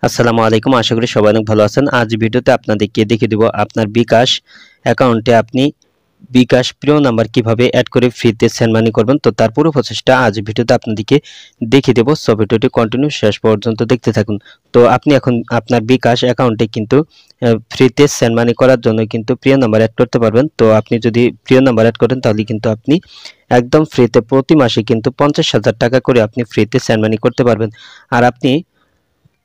আসসালামু আলাইকুম, আশা করি সবাই অনেক ভালো আছেন। আজ ভিডিওতে আপনাদেরকে দেখিয়ে দেব আপনার বিকাশ অ্যাকাউন্টে আপনি বিকাশ প্রিয় নাম্বার কিভাবে অ্যাড করে ফ্রিতে সেন্ড মানি করবেন। তো তার পুরো প্রসেসটা আজ ভিডিওতে আপনাদেরকে দেখিয়ে দেব। সো ভিডিওটি কন্টিনিউ শেষ পর্যন্ত দেখতে থাকুন। তো আপনি এখন আপনার বিকাশ অ্যাকাউন্টে কিন্তু ফ্রিতে সেন্ড মানি করার জন্য কিন্তু প্রিয় নাম্বার অ্যাড করতে পারবেন। তো আপনি যদি প্রিয় নাম্বার অ্যাড করেন তাহলে কিন্তু আপনি একদম ফ্রিতে প্রতি মাসে কিন্তু 50,000 টাকা করে আপনি ফ্রিতে সেন্ড মানি করতে পারবেন। আর আপনি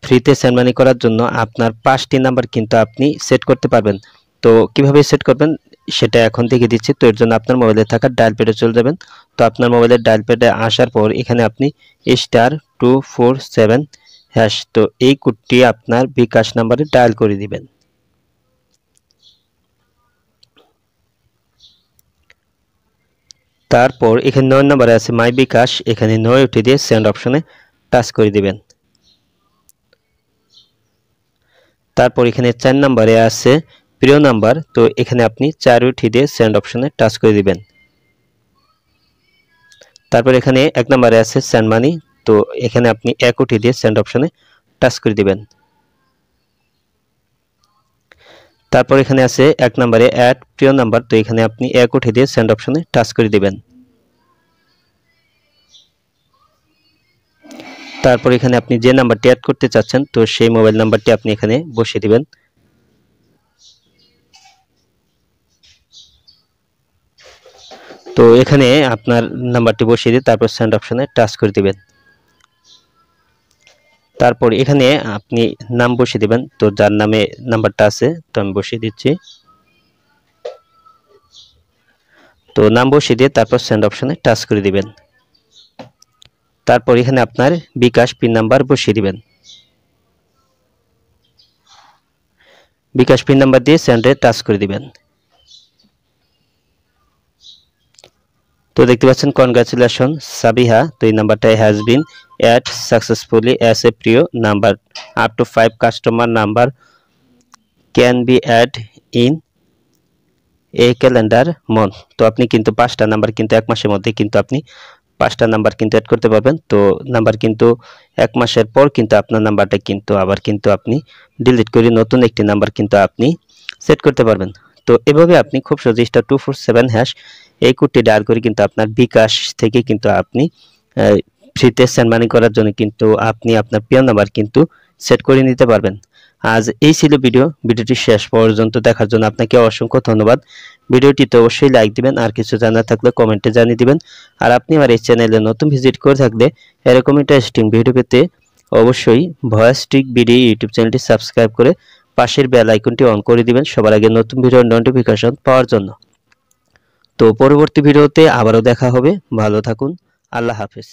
ফ্রিতে সেন্ড মানি করার জন্য আপনার 5টি নাম্বার কিন্তু আপনি সেট করতে পারবেন। তো কিভাবে সেট করবেন সেটা এখন দেখিয়ে দিচ্ছি। তো এর জন্য আপনার মোবাইলে থাকা ডায়াল প্যাডে চলে যাবেন। তো আপনার মোবাইলের ডায়াল প্যাডে আসার পর এখানে আপনি *247# তো এই কোডটি আপনার বিকাশ নাম্বারে ডায়াল করে দিবেন। তারপর এখানে 9 নম্বরে আছে মাই বিকাশ, এখানে 9 উঠে দিয়ে সেন্ড অপশনে টাচ করে দিবেন। তারপর এখানে 4 নম্বরে আছে প্রিয় নাম্বার, তো এখানে আপনি 4 উঠিয়ে দিয়ে সেন্ড অপশনে টাচ করে দিবেন। তারপর এখানে 1 নম্বরে আছে সেন্ড মানি, তো এখানে আপনি 1 উঠিয়ে দিয়ে সেন্ড অপশনে টাচ করে দিবেন। তারপর এখানে আছে 1 নম্বরে অ্যাড প্রিয় নাম্বার, তো এখানে আপনি 1 উঠিয়ে দিয়ে সেন্ড অপশনে টাচ করে দিবেন। তারপর এখানে আপনি যে নাম্বারটি অ্যাড করতে চাচ্ছেন তো সেই মোবাইল নাম্বারটি আপনি এখানে বসিয়ে দিবেন। তো এখানে আপনার নাম্বারটি বসিয়ে দিয়ে তারপর সেন্ড অপশনে টাচ করে দিবেন। তারপর এখানে আপনি নাম বসিয়ে দিবেন। তো যার নামে নাম্বারটা আছে তো আমি বসিয়ে দিচ্ছি। তো নাম বসিয়ে দিয়ে তারপর সেন্ড অপশনে টাচ করে দিবেন। তারপর এখানে আপনার বিকাশ পিন নাম্বার বসিয়ে দিবেন। বিকাশ পিন নাম্বার দিয়ে সেন্ডে টাচ করে দিবেন। তো দেখতে পাচ্ছেন কনগ্রাচুলেশন সাবিহা, তো এই নাম্বারটা has been add successfully as a প্রিয় number, up to 5 customer number can be add in a calendar month. তো আপনি কিন্তু 5টা নাম্বার কিন্তু এক মাসের মধ্যে কিন্তু আপনি 5টা নাম্বার কিন্তু অ্যাড করতে পারবেন। তো নাম্বার কিন্তু 1 মাসের পর কিন্তু আপনার নাম্বারটা কিন্তু আবার কিন্তু আপনি ডিলিট করে নতুন একটি নাম্বার কিন্তু আপনি সেট করতে পারবেন। তো এভাবে আপনি খুব সহজে *247# এই কোডটি ডায়াল করে কিন্তু আপনার বিকাশ থেকে কিন্তু আপনি ফ্রিতে সেন্ড মানি করার জন্য কিন্তু আপনি আপনার প্রিয় নাম্বার কিন্তু সেট করে নিতে পারবেন। আজ এই ছিল ভিডিওটি শেষ পর্যন্ত দেখার জন্য আপনাকে অসংখ্য ধন্যবাদ। ভিডিওটিতে অবশ্যই লাইক দিবেন, আর কিছু জানার থাকলে কমেন্টে জানিয়ে দিবেন। আর আপনি আমার এই চ্যানেলে নতুন ভিজিট করে থাকলে এরকম ইন্টারেস্টিং ভিডিও পেতে অবশ্যই ভয়েস ট্রিক বিডি ইউটিউব চ্যানেলটি সাবস্ক্রাইব করে পাশের বেল আইকনটি অন করে দিবেন সবার আগে নতুন ভিডিওর নোটিফিকেশন পাওয়ার জন্য। তো পরবর্তী ভিডিওতে আবারও দেখা হবে। ভালো থাকুন, আল্লাহ হাফেজ।